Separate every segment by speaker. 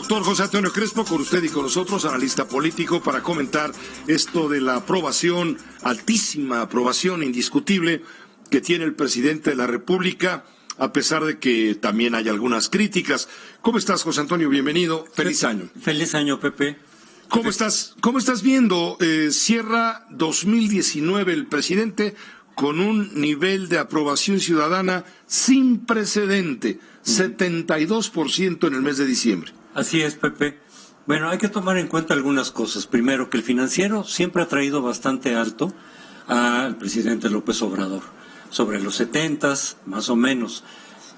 Speaker 1: Doctor José Antonio Crespo, con usted y con nosotros, analista político, para comentar esto de la aprobación, altísima aprobación indiscutible, que tiene el presidente de la República, a pesar de que también hay algunas críticas. ¿Cómo estás, José Antonio? Bienvenido. Feliz año.
Speaker 2: Feliz año, Pepe.
Speaker 1: ¿Cómo estás viendo? Cierra 2019 el presidente con un nivel de aprobación ciudadana sin precedente, 72% en el mes de diciembre.
Speaker 2: Así es, Pepe. Bueno, hay que tomar en cuenta algunas cosas. Primero, que el financiero siempre ha traído bastante alto al presidente López Obrador, sobre los 70s, más o menos.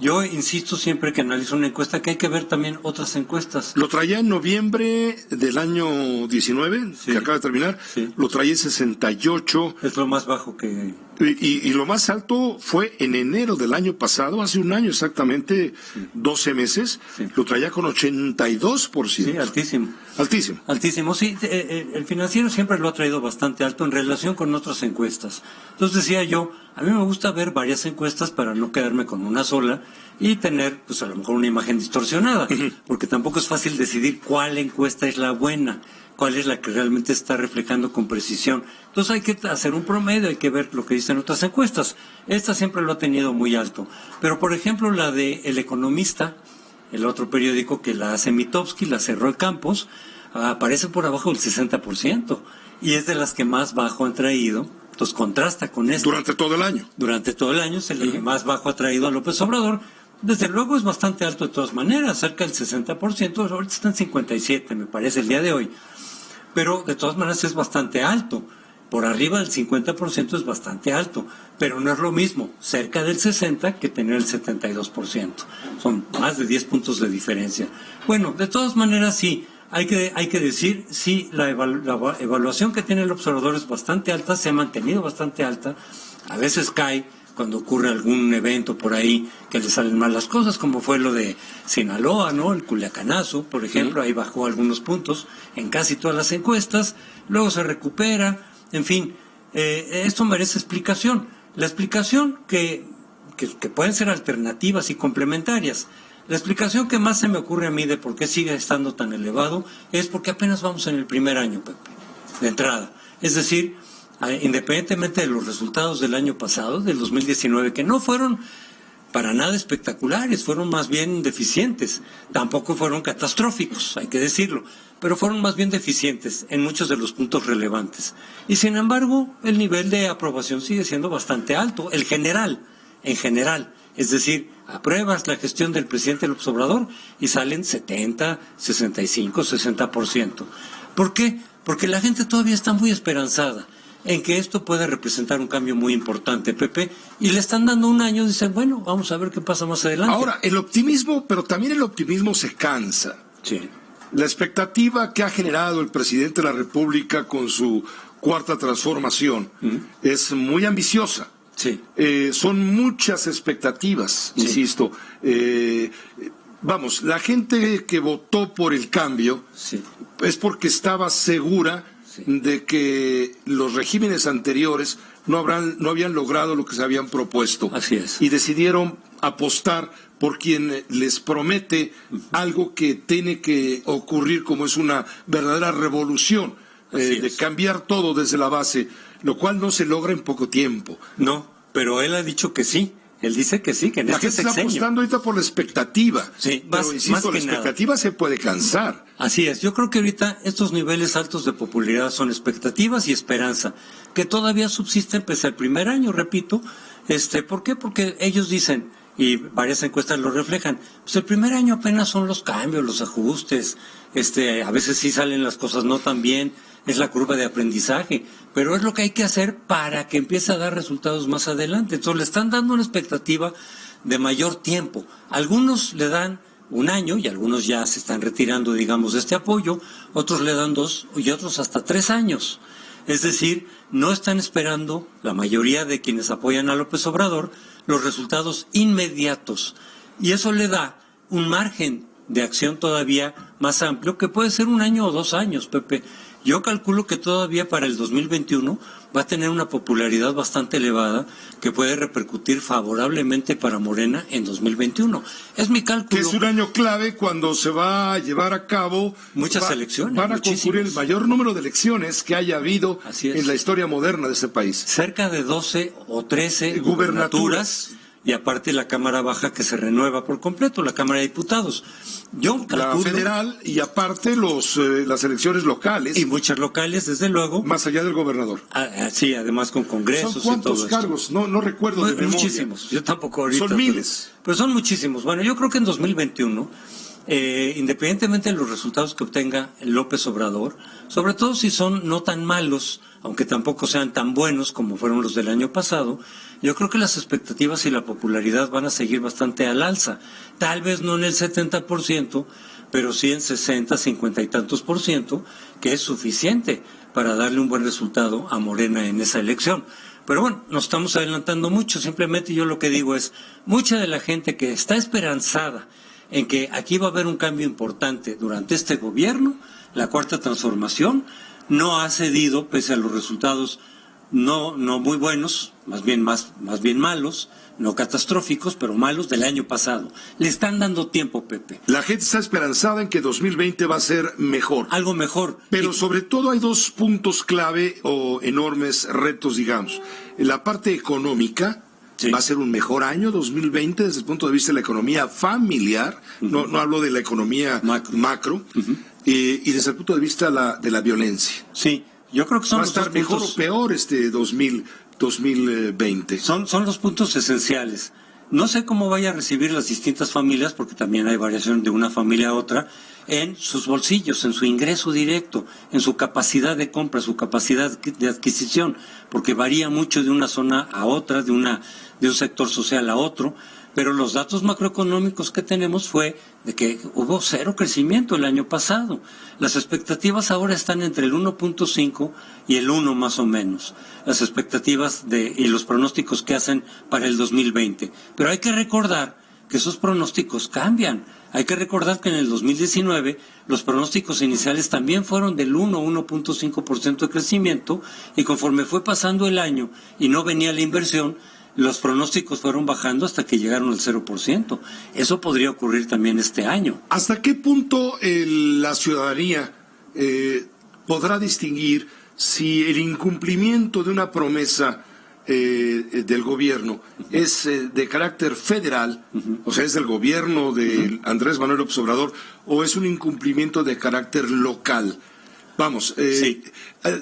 Speaker 2: Yo insisto siempre que analizo una encuesta que hay que ver también otras encuestas.
Speaker 1: Lo traía en noviembre del año 19, sí, que acaba de terminar, sí. Lo traía en 68.
Speaker 2: Es lo más bajo que...
Speaker 1: Y lo más alto fue en enero del año pasado, hace un año exactamente, sí. 12 meses, sí. Lo traía con 82%.
Speaker 2: Sí, altísimo.
Speaker 1: Altísimo.
Speaker 2: Altísimo, sí. El financiero siempre lo ha traído bastante alto en relación con otras encuestas. Entonces decía yo, a mí me gusta ver varias encuestas para no quedarme con una sola y tener, pues a lo mejor una imagen distorsionada, porque tampoco es fácil decidir cuál encuesta es la buena, cuál es la que realmente está reflejando con precisión. Entonces hay que hacer un promedio, hay que ver lo que dicen otras encuestas. Esta siempre lo ha tenido muy alto. Pero, por ejemplo, la de El Economista, el otro periódico que la hace Mitofsky, la cerró Campos, aparece por abajo del 60%, y es de las que más bajo han traído. Entonces contrasta con esto.
Speaker 1: Durante todo el año.
Speaker 2: Durante todo el año es el que más bajo ha traído a López Obrador. Desde luego es bastante alto de todas maneras, cerca del 60%, ahorita está en 57, me parece, el día de hoy. Pero de todas maneras es bastante alto. Por arriba del 50% es bastante alto, pero no es lo mismo cerca del 60% que tener el 72%. Son más de 10 puntos de diferencia. Bueno, de todas maneras sí, hay que decir, sí, la evaluación que tiene el observador es bastante alta, se ha mantenido bastante alta, a veces cae cuando ocurre algún evento por ahí que le salen mal las cosas, como fue lo de Sinaloa, ¿no? El Culiacanazo, por ejemplo, ahí bajó algunos puntos en casi todas las encuestas, luego se recupera, en fin, esto merece explicación. La explicación que pueden ser alternativas y complementarias. La explicación que más se me ocurre a mí de por qué sigue estando tan elevado es porque apenas vamos en el primer año, Pepe, de entrada. Es decir, independientemente de los resultados del año pasado, del 2019, que no fueron para nada espectaculares, fueron más bien deficientes, tampoco fueron catastróficos, hay que decirlo, pero fueron más bien deficientes en muchos de los puntos relevantes. Y sin embargo, el nivel de aprobación sigue siendo bastante alto, en general, es decir, apruebas la gestión del presidente López Obrador y salen 70, 65, 60%. ¿Por qué? Porque la gente todavía está muy esperanzada en que esto puede representar un cambio muy importante, Pepe, y le están dando un año, dicen, bueno, vamos a ver qué pasa más adelante.
Speaker 1: Ahora, el optimismo, pero también el optimismo se cansa.
Speaker 2: Sí.
Speaker 1: La expectativa que ha generado el presidente de la República con su cuarta transformación es muy ambiciosa.
Speaker 2: Sí.
Speaker 1: Son muchas expectativas, sí. Insisto. Vamos, la gente que votó por el cambio sí. Es porque estaba segura de que los regímenes anteriores no habían logrado lo que se habían propuesto.
Speaker 2: Así es.
Speaker 1: Y decidieron apostar por quien les promete algo que tiene que ocurrir, como es una verdadera revolución, de cambiar todo desde la base, lo cual no se logra en poco tiempo.
Speaker 2: No, pero él ha dicho que sí. Él dice que sí, que en
Speaker 1: la
Speaker 2: este
Speaker 1: gente
Speaker 2: sexenio.
Speaker 1: Está apostando ahorita por la expectativa.
Speaker 2: Sí,
Speaker 1: pero insisto, la expectativa se puede cansar.
Speaker 2: Así es, yo creo que ahorita estos niveles altos de popularidad son expectativas y esperanza, que todavía subsisten pese al primer año, repito. ¿Por qué? Porque ellos dicen, y varias encuestas lo reflejan, pues el primer año apenas son los cambios, los ajustes, a veces sí salen las cosas no tan bien, es la curva de aprendizaje, pero es lo que hay que hacer para que empiece a dar resultados más adelante. Entonces le están dando una expectativa de mayor tiempo. Algunos le dan un año y algunos ya se están retirando, digamos, de este apoyo, otros le dan 2 y otros hasta 3 años. Es decir, no están esperando, la mayoría de quienes apoyan a López Obrador, los resultados inmediatos. Y eso le da un margen de acción todavía más amplio, que puede ser 1 año o 2 años, Pepe. Yo calculo que todavía para el 2021 va a tener una popularidad bastante elevada que puede repercutir favorablemente para Morena en 2021. Es mi cálculo.
Speaker 1: Que es un año clave cuando se va a llevar a cabo
Speaker 2: muchas elecciones.
Speaker 1: Van a concurrir el mayor número de elecciones que haya habido en la historia moderna de este país.
Speaker 2: Cerca de 12 o 13 gubernaturas. Y aparte la Cámara Baja que se renueva por completo, la Cámara de Diputados. Yo calculo,
Speaker 1: la federal y aparte las elecciones locales.
Speaker 2: Y muchas locales, desde luego.
Speaker 1: Más allá del gobernador.
Speaker 2: Sí, además con congresos.
Speaker 1: ¿Son cuántos
Speaker 2: y todo
Speaker 1: cargos?
Speaker 2: Esto.
Speaker 1: No recuerdo de memoria.
Speaker 2: Muchísimos, yo tampoco ahorita.
Speaker 1: Son miles.
Speaker 2: Pero son muchísimos. Bueno, yo creo que en 2021, independientemente de los resultados que obtenga López Obrador, sobre todo si son no tan malos, aunque tampoco sean tan buenos como fueron los del año pasado, yo creo que las expectativas y la popularidad van a seguir bastante al alza. Tal vez no en el 70%, pero sí en 60, 50 y tantos %, que es suficiente para darle un buen resultado a Morena en esa elección. Pero bueno, nos estamos adelantando mucho. Simplemente yo lo que digo es, mucha de la gente que está esperanzada en que aquí va a haber un cambio importante durante este gobierno, la Cuarta Transformación, no ha cedido pese a los resultados no muy buenos, más bien malos, no catastróficos, pero malos del año pasado. Le están dando tiempo, Pepe.
Speaker 1: La gente está esperanzada en que 2020 va a ser mejor.
Speaker 2: Algo mejor.
Speaker 1: Pero sobre todo hay dos puntos clave o enormes retos, digamos. En la parte económica, sí, va a ser un mejor año 2020 desde el punto de vista de la economía familiar, no hablo de la economía macro, y desde el punto de vista de la violencia.
Speaker 2: Sí. Yo creo que son
Speaker 1: va a estar mejor o peor este 2020.
Speaker 2: Son los puntos esenciales. No sé cómo vaya a recibir las distintas familias, porque también hay variación de una familia a otra, en sus bolsillos, en su ingreso directo, en su capacidad de compra, su capacidad de adquisición, porque varía mucho de una zona a otra, de un sector social a otro. Pero los datos macroeconómicos que tenemos fue de que hubo 0 crecimiento el año pasado. Las expectativas ahora están entre el 1.5 y el 1 más o menos. Las expectativas y los pronósticos que hacen para el 2020. Pero hay que recordar que esos pronósticos cambian. Hay que recordar que en el 2019 los pronósticos iniciales también fueron del 1.5% de crecimiento, y conforme fue pasando el año y no venía la inversión, los pronósticos fueron bajando hasta que llegaron al 0%. Eso podría ocurrir también este año.
Speaker 1: ¿Hasta qué punto la ciudadanía podrá distinguir si el incumplimiento de una promesa del gobierno es de carácter federal, o sea, es del gobierno de Andrés Manuel López Obrador, o es un incumplimiento de carácter local? Vamos,
Speaker 2: sí.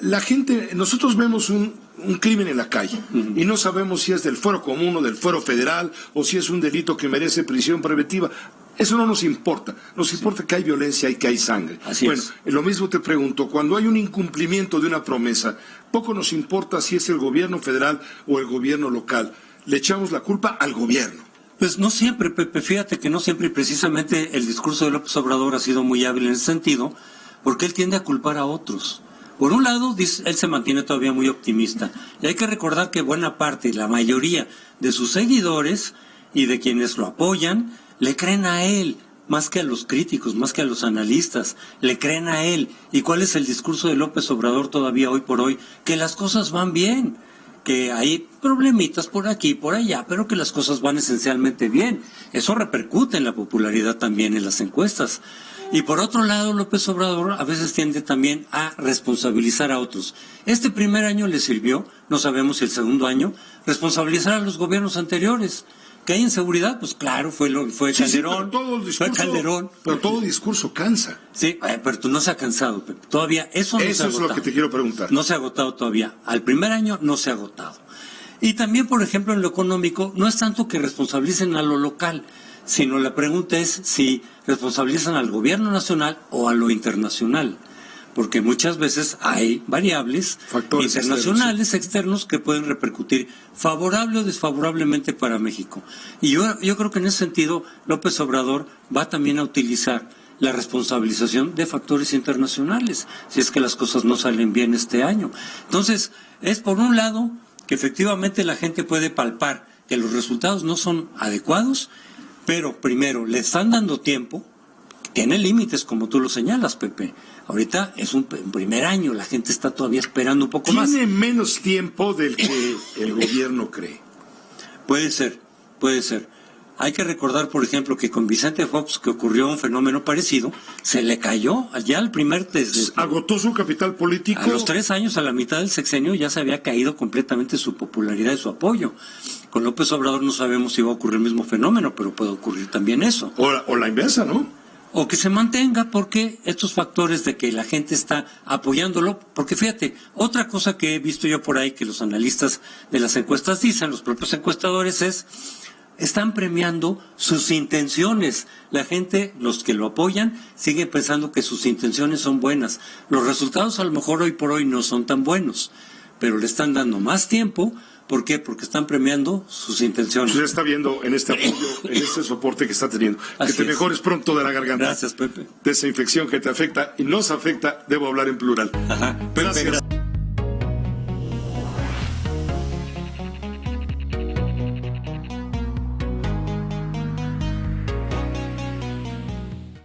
Speaker 1: La gente, nosotros vemos un crimen en la calle y no sabemos si es del fuero común o del fuero federal, o si es un delito que merece prisión preventiva. Eso no nos importa. Nos importa que hay violencia y que hay sangre. Bueno, lo mismo te pregunto, cuando hay un incumplimiento de una promesa, poco nos importa si es el gobierno federal o el gobierno local. Le echamos la culpa al gobierno.
Speaker 2: Pues no siempre, Pepe. Fíjate que no siempre, y precisamente el discurso de López Obrador ha sido muy hábil en ese sentido, porque él tiende a culpar a otros. Por un lado, él se mantiene todavía muy optimista. Y hay que recordar que buena parte, la mayoría de sus seguidores y de quienes lo apoyan, le creen a él, más que a los críticos, más que a los analistas. Le creen a él. ¿Y cuál es el discurso de López Obrador todavía hoy por hoy? Que las cosas van bien, que hay problemitas por aquí y por allá, pero que las cosas van esencialmente bien. Eso repercute en la popularidad también en las encuestas. Y por otro lado, López Obrador a veces tiende también a responsabilizar a otros. Este primer año le sirvió, no sabemos si el segundo año, responsabilizar a los gobiernos anteriores. ¿Que hay inseguridad? Pues claro, fue Calderón.
Speaker 1: Fue Calderón. Pero todo discurso cansa.
Speaker 2: Sí, pero tú no se ha cansado, Pepe. Todavía eso no se ha agotado.
Speaker 1: Eso es lo que te quiero preguntar.
Speaker 2: No se ha agotado todavía. Al primer año no se ha agotado. Y también, por ejemplo, en lo económico, no es tanto que responsabilicen a lo local, sino la pregunta es si responsabilizan al gobierno nacional o a lo internacional, porque muchas veces hay variables
Speaker 1: factores
Speaker 2: internacionales, externos, que pueden repercutir favorable o desfavorablemente para México. Y yo creo que en ese sentido López Obrador va también a utilizar la responsabilización de factores internacionales, si es que las cosas no salen bien este año. Entonces, es por un lado que efectivamente la gente puede palpar que los resultados no son adecuados, pero primero le están dando tiempo, tiene límites, como tú lo señalas, Pepe. Ahorita es un primer año, la gente está todavía esperando un poco más.
Speaker 1: Tiene menos tiempo del que el gobierno cree.
Speaker 2: Puede ser. Hay que recordar, por ejemplo, que con Vicente Fox, que ocurrió un fenómeno parecido, se le cayó ya al primer test.
Speaker 1: Agotó su capital político.
Speaker 2: A los 3 años, a la mitad del sexenio, ya se había caído completamente su popularidad y su apoyo. Con López Obrador no sabemos si va a ocurrir el mismo fenómeno, pero puede ocurrir también eso.
Speaker 1: O la inversa, ¿no?
Speaker 2: O que se mantenga, porque estos factores de que la gente está apoyándolo, porque fíjate, otra cosa que he visto yo por ahí que los analistas de las encuestas dicen, los propios encuestadores, están premiando sus intenciones. La gente, los que lo apoyan, siguen pensando que sus intenciones son buenas. Los resultados a lo mejor hoy por hoy no son tan buenos, pero le están dando más tiempo. ¿Por qué? Porque están premiando sus intenciones.
Speaker 1: Usted está viendo en este apoyo, en este soporte que está teniendo.
Speaker 2: Así
Speaker 1: que te mejores pronto de la garganta.
Speaker 2: Gracias, Pepe.
Speaker 1: De esa infección que te afecta y nos afecta, debo hablar en plural.
Speaker 2: Ajá. Pepe,
Speaker 1: gracias.